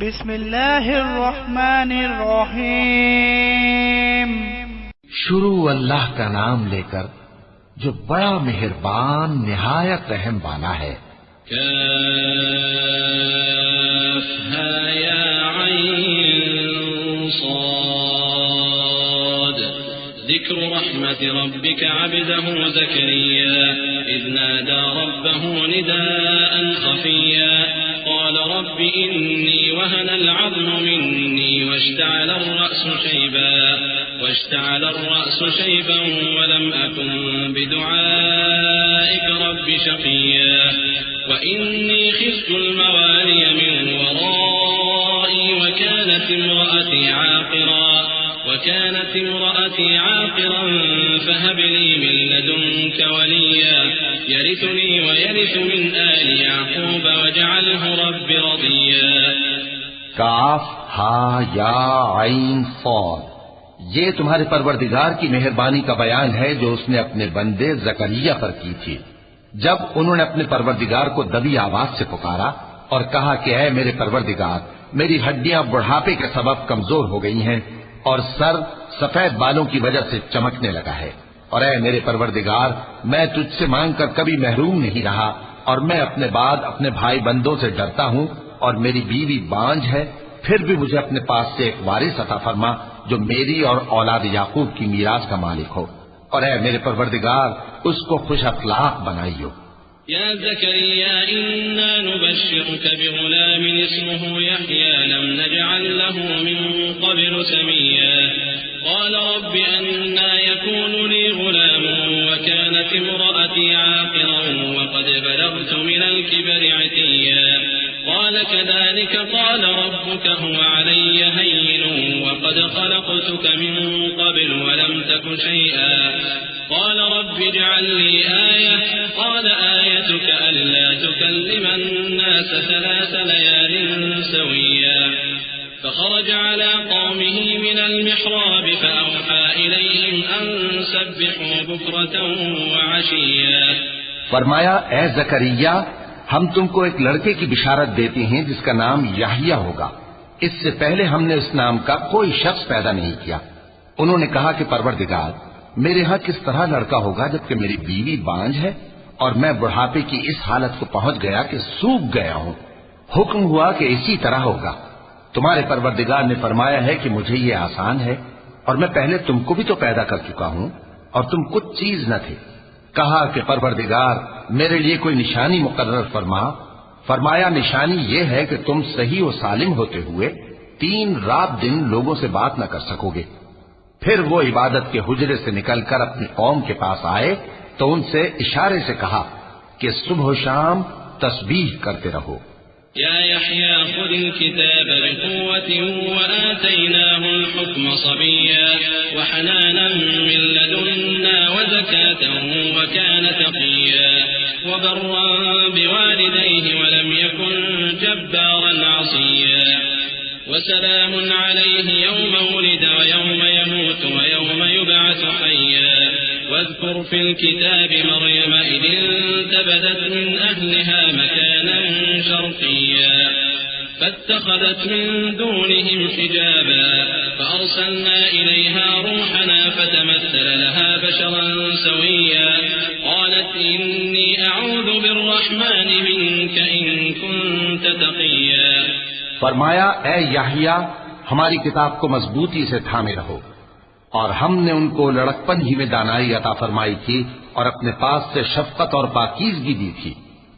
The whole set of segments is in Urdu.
بسم اللہ الرحمن الرحیم۔ شروع اللہ کا نام لے کر جو بڑا مہربان نہایت رحم والا ہے۔ کافہا یا عین صاد ذکر رحمت ربک عبده زکریا اذ نادى ربه نداء خفیا قال رب إني وهن العظم مني واشتعل الرأس شيبا ولم أكن بدعائك رب شقيا وإني خفت الموالي من ورائي وكانت امرأتي عاقرا فهب لي من لدنك وليا يرثني ويرث من آل يعقوب واجعله رب رضيا۔ کاف ہا یا عین صاد، یہ تمہارے پروردگار کی مہربانی کا بیان ہے جو اس نے اپنے بندے زکریا پر کی تھی جب انہوں نے اپنے پروردگار کو دبی آواز سے پکارا اور کہا کہ اے میرے پروردگار، میری ہڈیاں بڑھاپے کے سبب کمزور ہو گئی ہیں اور سر سفید بالوں کی وجہ سے چمکنے لگا ہے، اور اے میرے پروردگار، میں تجھ سے مانگ کر کبھی محروم نہیں رہا اور میں اپنے بعد اپنے بھائی بندوں سے ڈرتا ہوں اور میری بیوی بانجھ ہے، پھر بھی مجھے اپنے پاس سے ایک وارث عطا فرما جو میری اور اولاد یعقوب کی میراث کا مالک ہو، اور اے میرے پروردگار اس کو خوش اخلاق بنائیو۔ يا زكريا إنا نبشرك بغلام اسمه يحيى لم نجعل له من قبل سميا قال رب أنى يكون لي غلام وكانت امرأتي عاقرا وقد بلغت من الكبر عتيا قال كذلك قال ربك هو علي هين وقد خلقتك من قبل ولم تك شيئا قال رب اجعل لي آية قال آيتك ألا تكلم الناس 3 ليال سويا فخرج على قومه من المحراب فأوحى إليهم أن سبحوا بكرة وعشيا۔ فرمایا اے زکریا، ہم تم کو ایک لڑکے کی بشارت دیتے ہیں جس کا نام یحییٰ ہوگا، اس سے پہلے ہم نے اس نام کا کوئی شخص پیدا نہیں کیا۔ انہوں نے کہا کہ پروردگار، میرے ہاں کس طرح لڑکا ہوگا جبکہ میری بیوی بانجھ ہے اور میں بڑھاپے کی اس حالت کو پہنچ گیا کہ سوکھ گیا ہوں۔ حکم ہوا کہ اسی طرح ہوگا۔ تمہارے پروردگار نے فرمایا ہے کہ مجھے یہ آسان ہے اور میں پہلے تم کو بھی تو پیدا کر چکا ہوں اور تم کچھ چیز نہ تھے۔ کہا کہ پروردگار میرے لیے کوئی نشانی مقرر فرما۔ فرمایا نشانی یہ ہے کہ تم صحیح و سالم ہوتے ہوئے 3 رات دن لوگوں سے بات نہ کر سکو گے۔ پھر وہ عبادت کے حجرے سے نکل کر اپنی قوم کے پاس آئے تو ان سے اشارے سے کہا کہ صبح و شام تسبیح کرتے رہو۔ يا يحيى خذ الكتاب بقوة وآتيناه الحكم صبيا وحنانا من لدنا وزكاة وكان تقيا وبرا بوالديه ولم يكن جبارا عصيا وسلام عليه يوم ولد ويوم يموت ويوم يبعث حيا واذكر في الكتاب مريم إذ انتبذت من أهلها مكانا شرقيا فاتخذت من دونهم حجابا فأرسلنا إليها روحنا فتمثل لها بشرا سويا قالت إني أعوذ بالرحمن منك إن كنت تقيا۔ فرمایا اے یحییٰ، ہماری کتاب کو مضبوطی سے تھامے رہو، اور ہم نے ان کو لڑکپن ہی میں دانائی عطا فرمائی تھی اور اپنے پاس سے شفقت اور پاکیزگی دی تھی،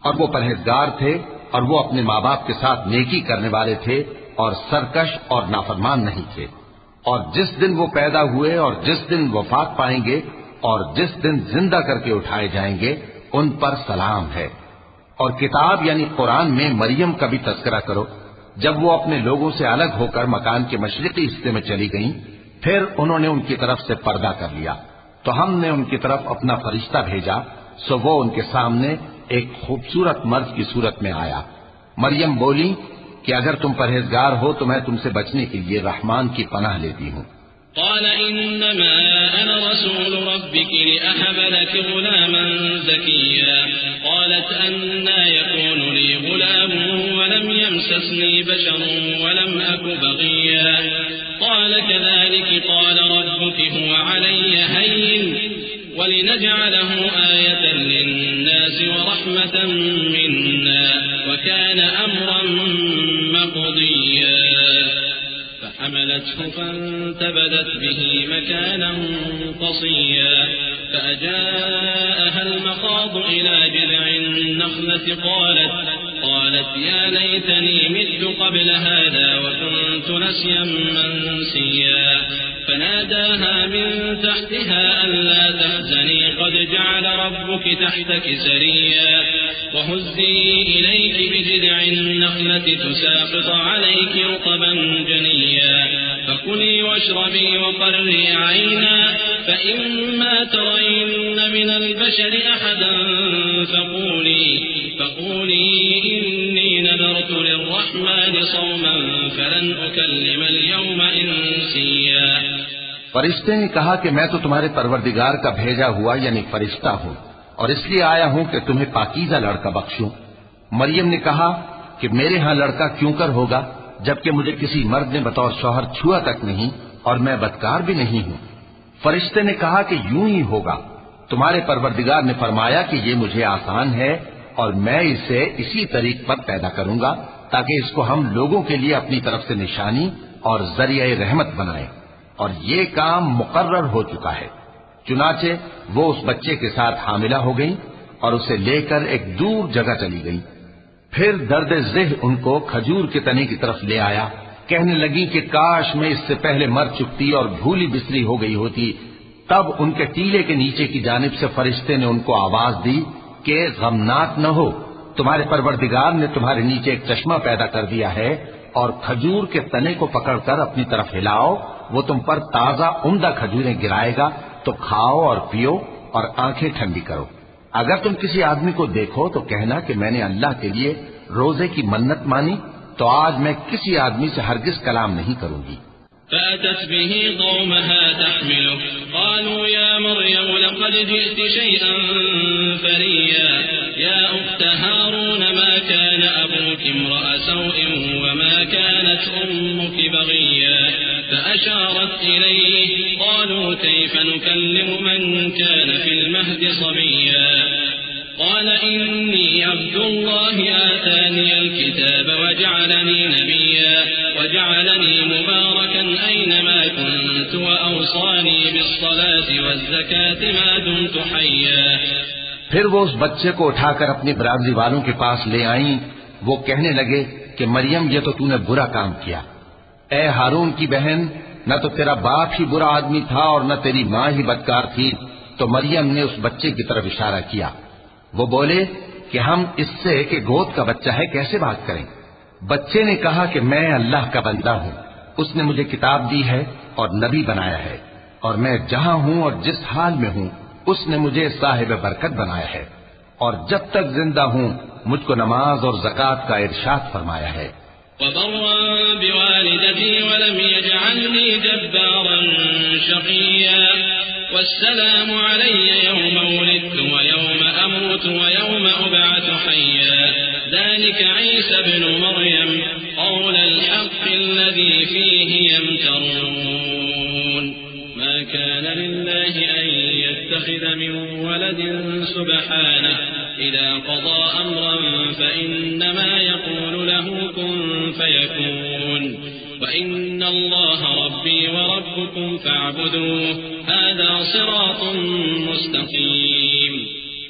اور وہ پرہیزگار تھے اور وہ اپنے ماں باپ کے ساتھ نیکی کرنے والے تھے اور سرکش اور نافرمان نہیں تھے۔ اور جس دن وہ پیدا ہوئے اور جس دن وفات پائیں گے اور جس دن زندہ کر کے اٹھائے جائیں گے ان پر سلام ہے۔ اور کتاب یعنی قرآن میں مریم کا بھی تذکرہ کرو، جب وہ اپنے لوگوں سے الگ ہو کر مکان کے مشرقی حصے میں چلی گئیں، پھر انہوں نے ان کی طرف سے پردہ کر لیا تو ہم نے ان کی طرف اپنا فرشتہ بھیجا، سو وہ ان کے سامنے ایک خوبصورت مرد کی صورت میں آیا۔ مریم بولی کہ اگر تم پرہیزگار ہو تو میں تم سے بچنے کے لیے رحمان کی پناہ لیتی ہوں۔ قال إنما أنا رسول ربك لأهب لك غلاما زكيا قالت أنى يكون لي غلام ولم يمسسني بشر ولم أك بغيا قال كذلك قال ربك هو علي هين ولنجعله آية للناس ورحمة منا وكان أمرا مقضيا فحملته فانتبذت به مكانا قصيا فأجاءها المخاض إلى جذع النخلة قالت يا ليتني مت قبل هذا وكنت نسيا منسيا فناداها من تحتها ألا تحزني قد جعل ربك تحتك سريا وهزي إليك بجذع النخلة تساقط عليك رطبا جنيا فكلي واشربي وقري عينا فإما ترين من البشر أحدا فقولي إني نذرت للرحمن صوما فلن أكلم اليوم إنسيا فرشتے نے کہا کہ میں تو تمہارے پروردگار کا بھیجا ہوا یعنی فرشتہ ہوں اور اس لیے آیا ہوں کہ تمہیں پاکیزہ لڑکا بخشوں۔ مریم نے کہا کہ میرے ہاں لڑکا کیوں کر ہوگا جبکہ مجھے کسی مرد نے بطور شوہر چھوا تک نہیں اور میں بدکار بھی نہیں ہوں۔ فرشتے نے کہا کہ یوں ہی ہوگا، تمہارے پروردگار نے فرمایا کہ یہ مجھے آسان ہے اور میں اسے اسی طریق پر پیدا کروں گا تاکہ اس کو ہم لوگوں کے لیے اپنی طرف سے نشانی اور ذریعہ رحمت بنائیں، اور یہ کام مقرر ہو چکا ہے۔ چنانچہ وہ اس بچے کے ساتھ حاملہ ہو گئی اور اسے لے کر ایک دور جگہ چلی گئی۔ پھر درد ذہ ان کو کھجور کے تنے کی طرف لے آیا، کہنے لگی کہ کاش میں اس سے پہلے مر چکتی اور بھولی بسری ہو گئی ہوتی۔ تب ان کے ٹیلے کے نیچے کی جانب سے فرشتے نے ان کو آواز دی کہ غمناک نہ ہو، تمہارے پروردگار نے تمہارے نیچے ایک چشمہ پیدا کر دیا ہے، اور کھجور کے تنے کو پکڑ کر اپنی طرف ہلاؤ، وہ تم پر تازہ عمدہ کھجوریں گرائے گا، تو کھاؤ اور پیو اور آنکھیں ٹھنڈی کرو۔ اگر تم کسی آدمی کو دیکھو تو کہنا کہ میں نے اللہ کے لیے روزے کی منت مانی، تو آج میں کسی آدمی سے ہرگز کلام نہیں کروں گی۔ فأتت به قومها تحمله قالوا يا مريم لقد جئت شيئا فريا يا أخت هارون ما كان أبوك امرأ سوء وما كانت أمك بغيا فأشارت إليه قالوا كيف نكلم من كان في المهد صبيا قال إني عبد الله آتاني الكتاب وجعلني نبيا وجعلني مباركا أينما كنت وأوصاني بالصلاة والزكاة ما دمت حيا۔ پھر وہ اس بچے کو اٹھا کر اپنی برادری والوں کے پاس لے آئیں۔ وہ کہنے لگے کہ مریم یہ تو نے برا کام کیا۔ اے ہارون کی بہن، نہ تو تیرا باپ ہی برا آدمی تھا اور نہ تیری ماں ہی بدکار تھی۔ تو مریم نے اس بچے کی طرف اشارہ کیا۔ وہ بولے کہ ہم اس سے کہ گود کا بچہ ہے کیسے بات کریں؟ بچے نے کہا کہ میں اللہ کا بندہ ہوں، اس نے مجھے کتاب دی ہے اور نبی بنایا ہے، اور میں جہاں ہوں اور جس حال میں ہوں اس نے مجھے صاحب برکت بنایا ہے، اور جب تک زندہ ہوں مجھ کو نماز اور زکوٰۃ کا ارشاد فرمایا ہے۔ وبرا بوالدتي ولم يجعلني جبارا شقيا والسلام علي يوم ولدت ويوم أموت ويوم أبعث حيا ذلك عيسى ابن مريم قول الحق الذي فيه يمترون ما كان لله أن يتخذ من ولد سبحانه إذا قضى أمرا فإنما يقول له كن فيكون وإن الله ربي وربكم فاعبدوه هذا صراط مستقيم۔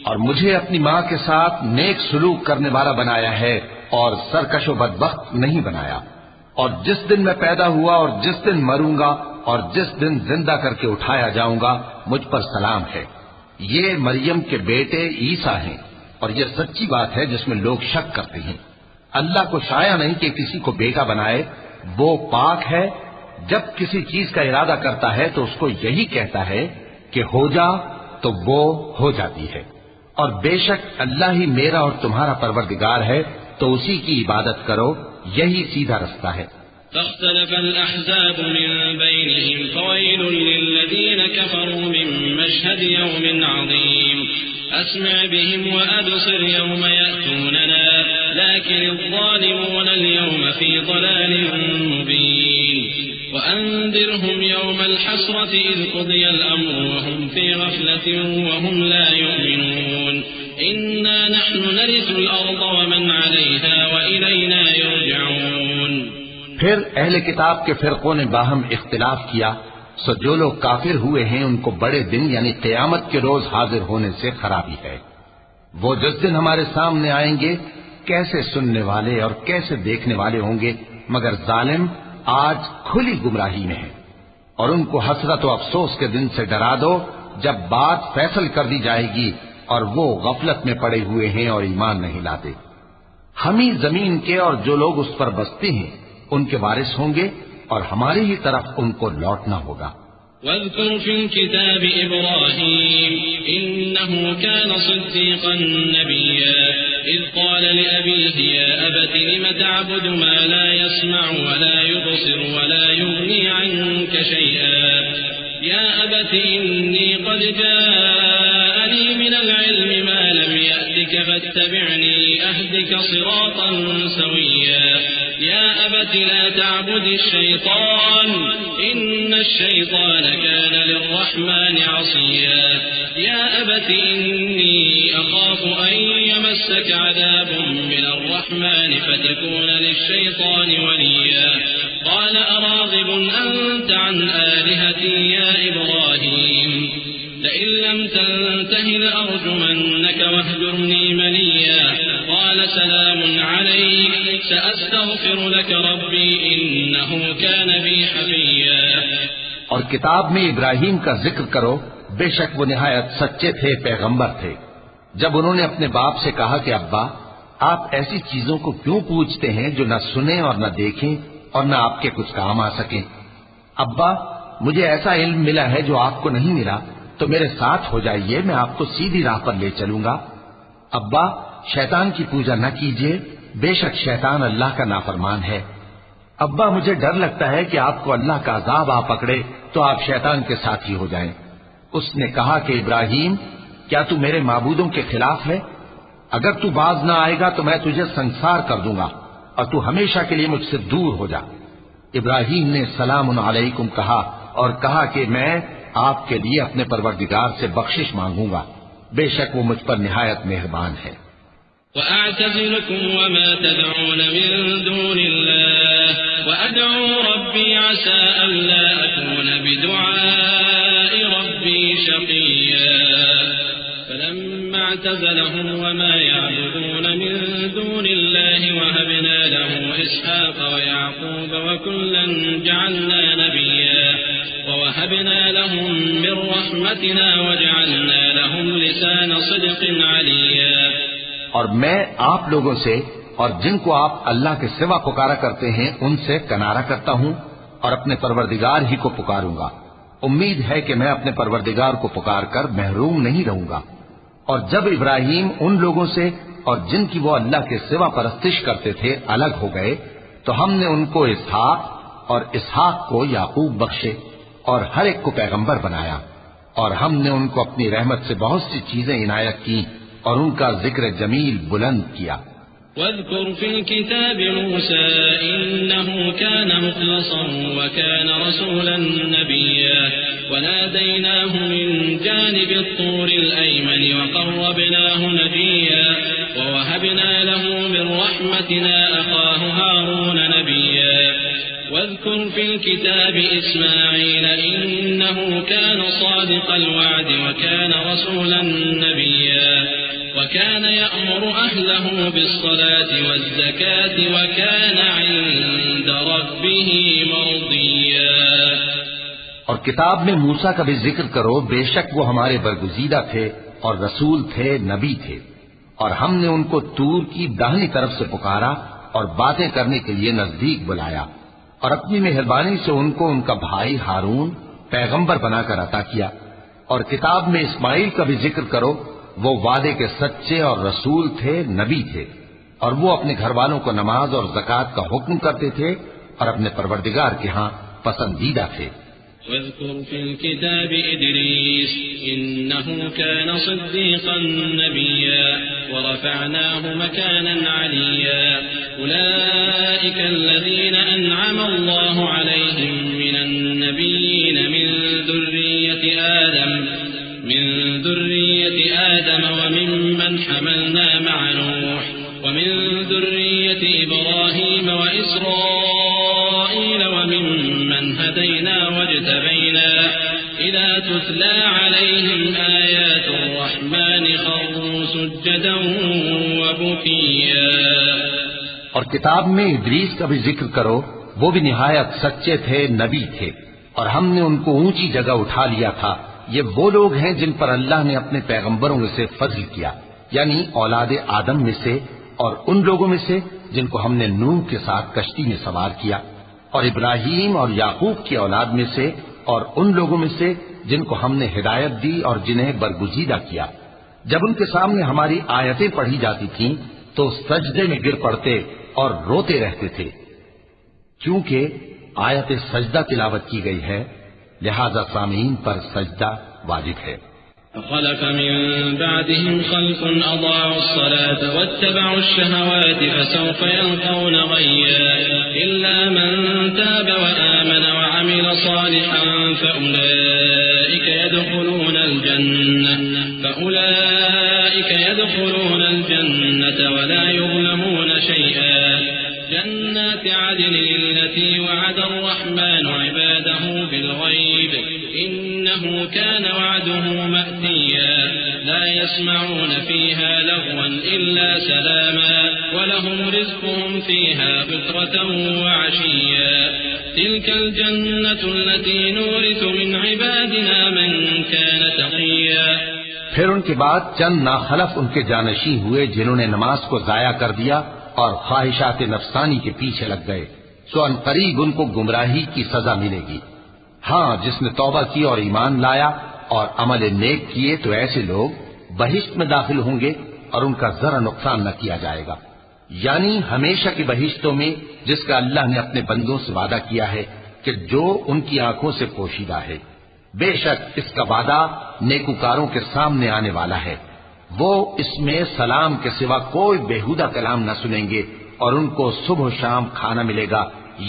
اور مجھے اپنی ماں کے ساتھ نیک سلوک کرنے والا بنایا ہے اور سرکش و بدبخت نہیں بنایا، اور جس دن میں پیدا ہوا اور جس دن مروں گا اور جس دن زندہ کر کے اٹھایا جاؤں گا مجھ پر سلام ہے۔ یہ مریم کے بیٹے عیسیٰ ہیں، اور یہ سچی بات ہے جس میں لوگ شک کرتے ہیں۔ اللہ کو شایع نہیں کہ کسی کو بیٹا بنائے، وہ پاک ہے۔ جب کسی چیز کا ارادہ کرتا ہے تو اس کو یہی کہتا ہے کہ ہو جا، تو وہ ہو جاتی ہے۔ اور بے شک اللہ ہی میرا اور تمہارا پروردگار ہے، تو اسی کی عبادت کرو، یہی سیدھا رستہ ہے۔ فاختلف الأحزاب من بينهم فويل للذين كفروا من مشهد يوم عظيم أسمع بهم وأبصر يوم يأتوننا لكن الظالمون اليوم في ضلال مبين وأنذرهم يوم الحسرة إذ قضي الأمر وهم في غفلة وهم لا يؤمنون إنا نحن نرث الأرض ومن عليها وإلينا يرجعون. پھر اہل کتاب کے فرقوں نے باہم اختلاف کیا، سو جو لوگ کافر ہوئے ہیں ان کو بڑے دن یعنی قیامت کے روز حاضر ہونے سے خرابی ہے. وہ جس دن ہمارے سامنے آئیں گے کیسے سننے والے اور کیسے دیکھنے والے ہوں گے، مگر ظالم آج کھلی گمراہی میں ہے. اور ان کو حسرت و افسوس کے دن سے ڈرا دو جب بات فیصل کر دی جائے گی اور وہ غفلت میں پڑے ہوئے ہیں اور ایمان نہیں لاتے. ہم ہی زمین کے اور جو لوگ اس پر بستے ہیں ان کے وارث ہوں گے اور ہماری ہی طرف ان کو لوٹنا ہوگا. واذكر في الكتاب إبراهيم إنه كان صديقا نبيا إذ قال لأبيه يا أبت لم تعبد ما لا يسمع ولا يبصر ولا يغني عنك شيئا يا أبت إني قد جاءني من العلم ما لم يأتك فاتبعني أهدك صراطا سويا يا أبت لا تعبد الشيطان إن الشيطان كان للرحمن عصيا يا أبت إني أخاف أن يمسك عذاب من الرحمن فتكون للشيطان وليا قال أراغب أنت عن آلهتي يا إبراهيم لئن لم تنته لأرجمنك واهجرني مليا قال سلام عليك سأستغفر لك ربي إنه كان بي حفيا. اور کتاب میں ابراہیم کا ذکر کرو، بے شک وہ نہایت سچے تھے، پیغمبر تھے. جب انہوں نے اپنے باپ سے کہا کہ ابا آپ ایسی چیزوں کو کیوں پوچھتے ہیں جو نہ سنیں اور نہ دیکھیں اور نہ آپ کے کچھ کام آ سکیں. ابا مجھے ایسا علم ملا ہے جو آپ کو نہیں ملا، تو میرے ساتھ ہو جائیے، میں آپ کو سیدھی راہ پر لے چلوں گا. ابا شیطان کی پوجا نہ کیجیے، بے شک شیطان اللہ کا نافرمان ہے. ابا مجھے ڈر لگتا ہے کہ آپ کو اللہ کا عذاب آ پکڑے تو آپ شیطان کے ساتھی ہو جائیں. اس نے کہا کہ ابراہیم کیا تو میرے معبودوں کے خلاف ہے؟ اگر تو باز نہ آئے گا تو میں تجھے سنسار کر دوں گا اور تو ہمیشہ کے لیے مجھ سے دور ہو جا. ابراہیم نے سلام علیکم کہا اور کہا کہ میں آپ کے لیے اپنے پروردگار سے بخشش مانگوں گا، بے شک وہ مجھ پر نہایت مہربان ہے. وأعتزلكم وما تدعون من دون الله وأدعو ربي عسى ألا أكون بدعاء ربي شقيا فلما اعتزلهم وما يعبدون من دون الله وهبنا له إسحاق ويعقوب وكلا جعلنا نبيا ووهبنا لهم من رحمتنا وجعلنا لهم لسان صدق عليا. اور میں آپ لوگوں سے اور جن کو آپ اللہ کے سوا پکارا کرتے ہیں ان سے کنارہ کرتا ہوں اور اپنے پروردگار ہی کو پکاروں گا. امید ہے کہ میں اپنے پروردگار کو پکار کر محروم نہیں رہوں گا. اور جب ابراہیم ان لوگوں سے اور جن کی وہ اللہ کے سوا پرستش کرتے تھے الگ ہو گئے تو ہم نے ان کو اسحاق اور اسحاق کو یعقوب بخشے اور ہر ایک کو پیغمبر بنایا. اور ہم نے ان کو اپنی رحمت سے بہت سی چیزیں عنایت کی اور ان کا ذکر جمیل بلند کیا. واذكر في الكتاب موسى إنه كان مخلصا وكان رسولا نبيا وناديناه من جانب الطور الأيمن وقربناه نجيا ووهبنا له من رحمتنا أخاه هارون نبيا. واذكر في الكتاب إسماعيل إنه كان صادق الوعد وكان رسولا نبيا وكان يأمر أهله بالصلاة والزكاة وكان عند ربه مرضيا. اور کتاب میں موسیٰ کا بھی ذکر کرو، بے شک وہ ہمارے برگزیدہ تھے اور رسول تھے، نبی تھے. اور ہم نے ان کو طور کی داہنی طرف سے پکارا اور باتیں کرنے کے لیے نزدیک بلایا اور اپنی مہربانی سے ان کو ان کا بھائی ہارون پیغمبر بنا کر عطا کیا. اور کتاب میں اسماعیل کا بھی ذکر کرو، وہ وعدے کے سچے اور رسول تھے، نبی تھے. اور وہ اپنے گھر والوں کو نماز اور زکوٰۃ کا حکم کرتے تھے اور اپنے پروردگار کے ہاں پسندیدہ تھے۔ واذكر في الكتاب إدريس إنه كان صديقا نبيا ورفعناه مكانا عليا أولئك الذين أنعم الله عليهم من النبيين من ذرية آدم وممن حملنا مع نوح ومن ذرية إبراهيم وإسرائيل وممن هدينا واجتبينا إذا تتلى عليهم آيات الرحمن خروا سجدا وبكيا۔ اور کتاب میں ادریس کا بھی ذکر کرو، وہ بھی نہایت سچے تھے، نبی تھے، اور ہم نے ان کو اونچی جگہ اٹھا لیا تھا۔ یہ وہ لوگ ہیں جن پر اللہ نے اپنے پیغمبروں میں سے فضل کیا، یعنی اولاد آدم میں سے، اور ان لوگوں میں سے جن کو ہم نے نوح کے ساتھ کشتی میں سوار کیا، اور ابراہیم اور یعقوب کی اولاد میں سے، اور ان لوگوں میں سے جن کو ہم نے ہدایت دی اور جنہیں برگزیدہ کیا۔ جب ان کے سامنے ہماری آیتیں پڑھی جاتی تھیں تو سجدے میں گر پڑتے اور روتے رہتے تھے، کیونکہ آیت سجدہ تلاوت کی گئی ہے، لہذا سامعین پر سجدہ واجب ہے۔ فخلف من بعدهم خلف أضاعوا الصلاة واتبعوا الشهوات فسوف يلقون غيا إلا من تاب وآمن وعمل صالحا فأولئك يدخلون الجنة ولا يظلمون شيئا جنات عدن التي وعد الرحمن عباده بالغيب إنه كان وعده مأتيا لا يسمعون فيها لغوا إلا سلاما ولهم رزقهم فيها بكرة وعشيا تلك الجنة التي نورث من عبادنا من كان تقيا۔ پھر ان کے بعد چند ناخلف ان کے جانشین ہوئے جنہوں نے نماز کو ضائع کر دیا اور خواہشات نفسانی کے پیچھے لگ گئے، سو ان قریب ان کو گمراہی کی سزا ملے گی۔ ہاں، جس نے توبہ کی اور ایمان لایا اور عمل نیک کیے تو ایسے لوگ بہشت میں داخل ہوں گے اور ان کا ذرا نقصان نہ کیا جائے گا، یعنی ہمیشہ کی بہشتوں میں جس کا اللہ نے اپنے بندوں سے وعدہ کیا ہے کہ جو ان کی آنکھوں سے پوشیدہ ہے۔ بے شک اس کا وعدہ نیکوکاروں کے سامنے آنے والا ہے، وہ اس میں سلام کے سوا کوئی بےہودہ کلام نہ سنیں گے اور ان کو صبح و شام کھانا ملے گا۔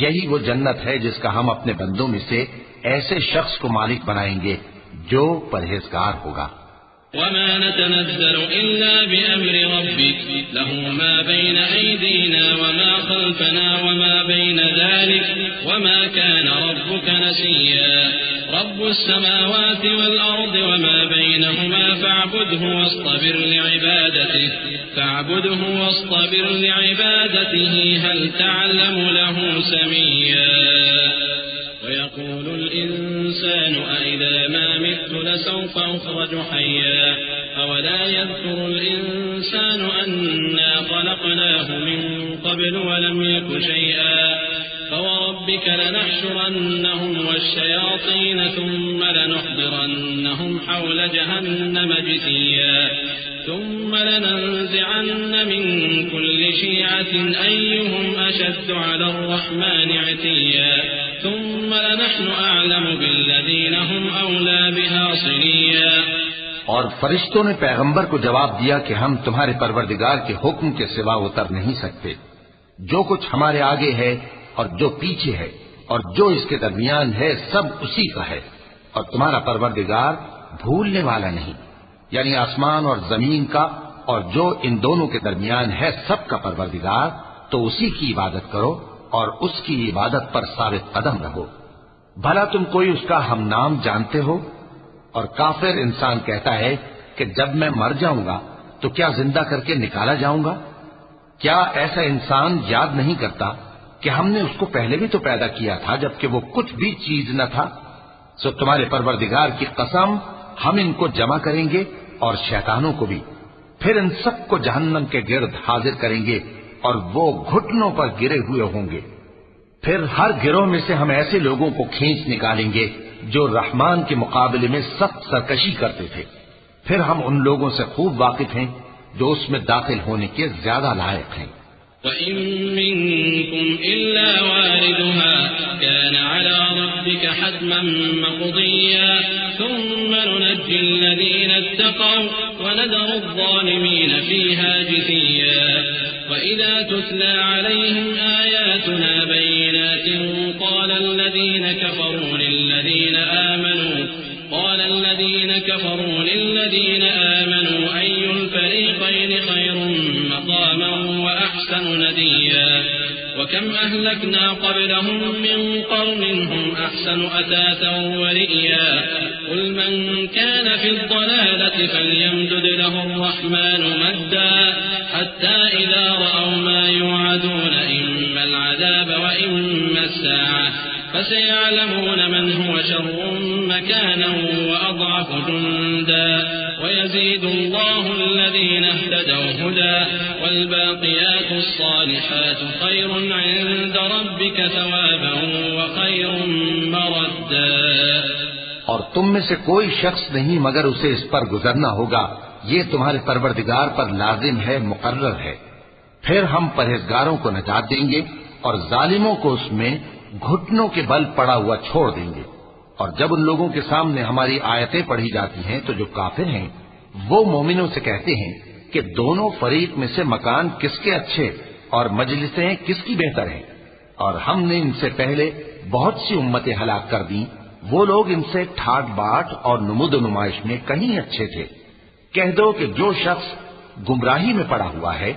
یہی وہ جنت ہے جس کا ہم اپنے بندوں میں سے ایسے شخص کو مالک بنائیں گے جو پرہیزگار ہوگا۔ وما نتنزل إلا بأمر ربك له ما بين أيدينا وما خلفنا وما بين ذلك وما كان ربك نسيا رب السماوات والأرض وما بينهما فاعبده واصطبر لعبادته هل تعلم له سميا ويقول الإنسان أإذا ما مت لسوف أخرج حيا أولا يذكر الإنسان أنا خلقناه من قبل ولم يك شيئا فوربك لنحشرنهم والشياطين ثم لنحضرنهم حول جهنم جثيا ثم لننزعن من كل شيعة أيهم أشد على الرحمن عتيا ثم لنحن أعلم بالذين هم أولى بها صليا۔ اور فرشتوں نے پیغمبر کو جواب دیا کہ ہم تمہارے پروردگار کے حکم کے سوا اتر نہیں سکتے، جو کچھ ہمارے آگے ہے اور جو پیچھے ہے اور جو اس کے درمیان ہے سب اسی کا ہے، اور تمہارا پروردگار بھولنے والا نہیں، یعنی آسمان اور زمین کا اور جو ان دونوں کے درمیان ہے سب کا پروردگار، تو اسی کی عبادت کرو اور اس کی عبادت پر ثابت قدم رہو۔ بھلا تم کوئی اس کا ہم نام جانتے ہو؟ اور کافر انسان کہتا ہے کہ جب میں مر جاؤں گا تو کیا زندہ کر کے نکالا جاؤں گا؟ کیا ایسا انسان یاد نہیں کرتا کہ ہم نے اس کو پہلے بھی تو پیدا کیا تھا جبکہ وہ کچھ بھی چیز نہ تھا؟ سو تمہارے پروردگار کی قسم ہم ان کو جمع کریں گے اور شیطانوں کو بھی، پھر ان سب کو جہنم کے گرد حاضر کریں گے اور وہ گھٹنوں پر گرے ہوئے ہوں گے۔ پھر ہر گروہ میں سے ہم ایسے لوگوں کو کھینچ نکالیں گے جو رحمان کے مقابلے میں سخت سرکشی کرتے تھے، پھر ہم ان لوگوں سے خوب واقف ہیں جو اس میں داخل ہونے کے زیادہ لائق ہیں۔ وإن منكم إلا واردها كان على ربك حتما مقضيا ثم ننجي الذين اتقوا ونذر الظالمين فيها جثيا وإذا تتلى عليهم آياتنا بينات قال الذين كفروا للذين آمنوا أي الفريقين خير مقاما وأحسن نديا وكم أهلكنا قبلهم من قرن هم أحسن أثاثا ورئيا قل من كان في الضلالة فليمدد له الرحمن مدا حتى إذا رأوا ما يوعدون إما العذاب وإما الساعة فسيعلمون من هو شر مكانا وأضعف جندا ويزيد الله الذين اهتدوا هدى والباقيات الصالحات خير عند ربك ثوابا وخير مردا اور تم میں سے کوئی شخص نہیں مگر اسے اس پر گزرنا ہوگا، یہ تمہارے پروردگار پر لازم ہے، مقرر ہے۔ پھر ہم پرہیزگاروں کو نجات دیں گے اور ظالموں کو اس میں گھٹنوں کے بل پڑا ہوا چھوڑ دیں گے۔ اور جب ان لوگوں کے سامنے ہماری آیتیں پڑھی جاتی ہیں تو جو کافر ہیں وہ مومنوں سے کہتے ہیں کہ دونوں فریق میں سے مکان کس کے اچھے اور مجلسیں کس کی بہتر ہیں، اور ہم نے ان سے پہلے بہت سی امتیں ہلاک کر دیں، وہ لوگ ان سے ٹھاٹ باٹ اور نمود و نمائش میں کہیں اچھے تھے۔ کہہ دو کہ جو شخص گمراہی میں پڑا ہوا ہے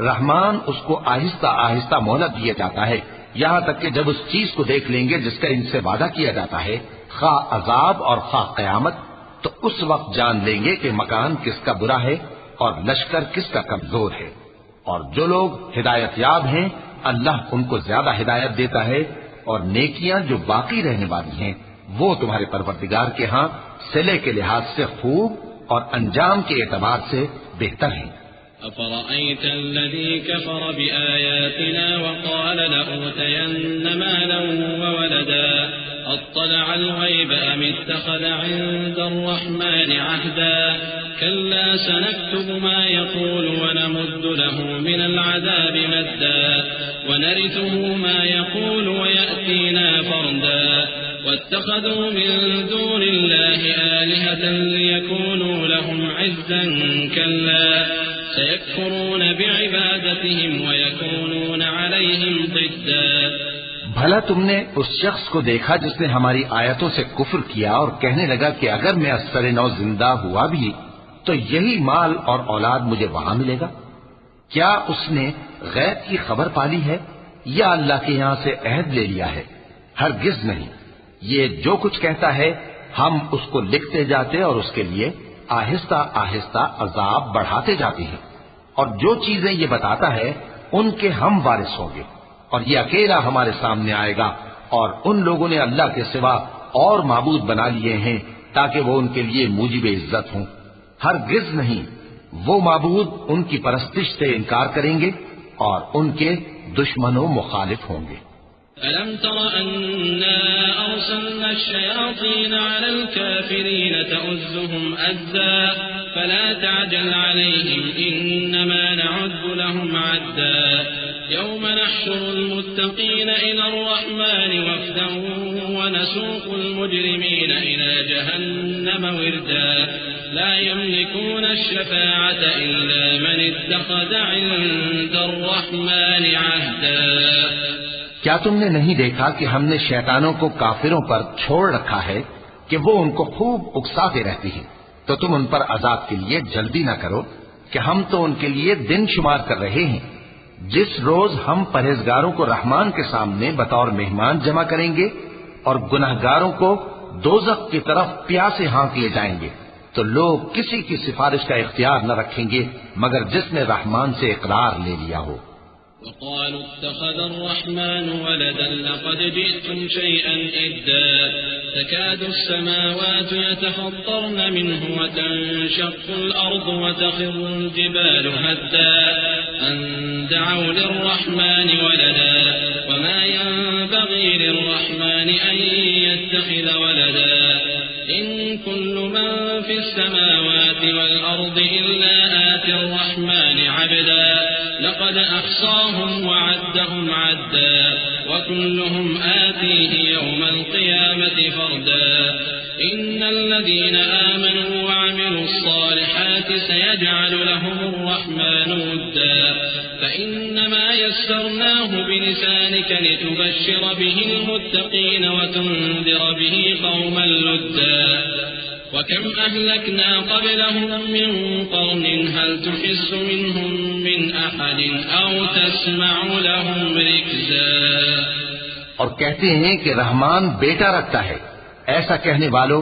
رحمان اس کو آہستہ آہستہ مہلت دیا جاتا ہے، یہاں تک کہ جب اس چیز کو دیکھ لیں گے جس کا ان سے وعدہ کیا جاتا ہے، خواہ عذاب اور خواہ قیامت، تو اس وقت جان لیں گے کہ مکان کس کا برا ہے اور لشکر کس کا کمزور ہے۔ اور جو لوگ ہدایت یاب ہیں اللہ ان کو زیادہ ہدایت دیتا ہے، اور نیکیاں جو باقی رہنے والی ہیں وہ تمہارے پروردگار کے ہاں صلے کے لحاظ سے خوب اور انجام کے اعتبار سے بہتر ہیں۔ أفرأيت الذي كفر بآياتنا وقال لأوتين مالا وولدا أطلع الغيب أم اتخذ عند الرحمن عهدا كلا سنكتب ما يقول ونمد له من العذاب مدا ونرثه ما يقول ويأتينا فردا واتخذوا من دون الله آلهة ليكونوا لهم عزا كلا سيكفرون بعبادتهم ويكونون عليهم ضدا۔ بھلا تم نے اس شخص کو دیکھا جس نے ہماری آیتوں سے کفر کیا اور کہنے لگا کہ اگر میں اثر نو زندہ ہوا بھی تو یہی مال اور اولاد مجھے وہاں ملے گا؟ کیا اس نے غیب کی خبر پالی ہے یا اللہ کے یہاں سے عہد لے لیا ہے؟ ہرگز نہیں، یہ جو کچھ کہتا ہے ہم اس کو لکھتے جاتے اور اس کے لیے آہستہ آہستہ عذاب بڑھاتے جاتے ہیں، اور جو چیزیں یہ بتاتا ہے ان کے ہم وارث ہوں گے، اور یہ اکیلا ہمارے سامنے آئے گا، اور ان لوگوں نے اللہ کے سوا اور معبود بنا لیے ہیں تاکہ وہ ان کے لیے موجب عزت ہوں۔ ہرگز نہیں، وہ معبود ان کی پرستش سے انکار کریں گے اور ان کے دشمنوں مخالف ہوں گے۔ ألم تر أنا أرسلنا الشياطين على الكافرين تؤزهم أزا فلا تعجل عليهم إنما نعد لهم عدا يوم نحشر المتقين إلى الرحمن وفدا ونسوق المجرمين إلى جهنم وردا لا يملكون الشفاعة إلا من اتخذ عند الرحمن عهدا۔ کیا تم نے نہیں دیکھا کہ ہم نے شیطانوں کو کافروں پر چھوڑ رکھا ہے کہ وہ ان کو خوب اکساتے رہتی ہیں، تو تم ان پر عذاب کے لیے جلدی نہ کرو کہ ہم تو ان کے لیے دن شمار کر رہے ہیں، جس روز ہم پرہیزگاروں کو رحمان کے سامنے بطور مہمان جمع کریں گے اور گناہگاروں کو دوزخ کی طرف پیاسے ہانک لے جائیں گے، تو لوگ کسی کی سفارش کا اختیار نہ رکھیں گے مگر جس نے رحمان سے اقرار لے لیا ہو۔ وقالوا اتخذ الرحمن ولدا لقد جئتم شيئا إدا تكاد السماوات يتفطرن منه وتنشق الأرض وتخر الجبال هدا أن دعوا للرحمن ولدا وما ينبغي للرحمن أن يتخذ ولدا إن كل من في السماوات والأرض إلا آتي الرحمن عبدا لقد أحصاهم وعدهم عدا وكلهم آتيه يوم القيامة فردا إن الذين آمنوا وعملوا الصالحات سيجعل لهم الرحمن ودا فإنما يسرناه بلسانك لتبشر به المتقين وتنذر به قوما لدا وكم أهلكنا قبلهم من قرن هل تحس منهم من أحد أو تسمع لهم ركزا. اور کہتے ہیں کہ رحمان بیٹا رکھتا ہے. ایسا کہنے والو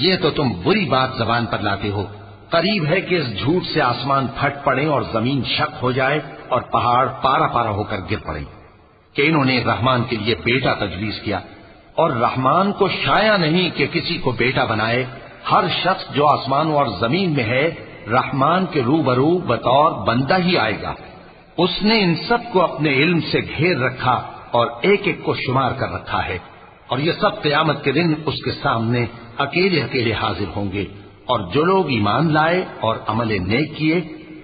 یہ تو تم بری بات زبان پر لاتے ہو. قریب ہے کہ اس جھوٹ سے آسمان پھٹ پڑے اور زمین شق ہو جائے اور پہاڑ پارا پارا ہو کر گر پڑے کہ انہوں نے رحمان کے لیے بیٹا تجویز کیا. اور رحمان کو شایع نہیں کہ کسی کو بیٹا بنائے. ہر شخص جو آسمانوں اور زمین میں ہے رحمان کے روبرو بطور بندہ ہی آئے گا. اس نے ان سب کو اپنے علم سے گھیر رکھا اور ایک ایک کو شمار کر رکھا ہے. اور یہ سب قیامت کے دن اس کے سامنے اکیلے اکیلے حاضر ہوں گے. اور جو لوگ ایمان لائے اور عمل نیک کیے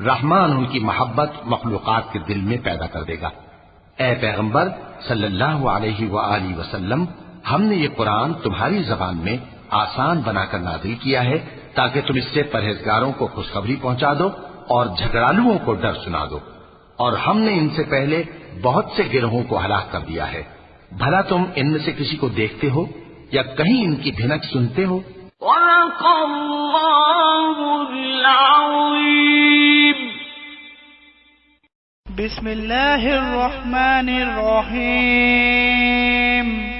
رحمان ان کی محبت مخلوقات کے دل میں پیدا کر دے گا. اے پیغمبر صلی اللہ علیہ وآلہ وسلم ہم نے یہ قرآن تمہاری زبان میں آسان بنا کر نازل کیا ہے تاکہ تم اس سے پرہیزگاروں کو خوشخبری پہنچا دو اور جھگڑالوؤں کو ڈر سنا دو. اور ہم نے ان سے پہلے بہت سے گروہوں کو ہلاک کر دیا ہے. بھلا تم ان میں سے کسی کو دیکھتے ہو یا کہیں ان کی بھنک سنتے ہو؟ صدق اللہ العظیم. بسم اللہ الرحمن الرحیم.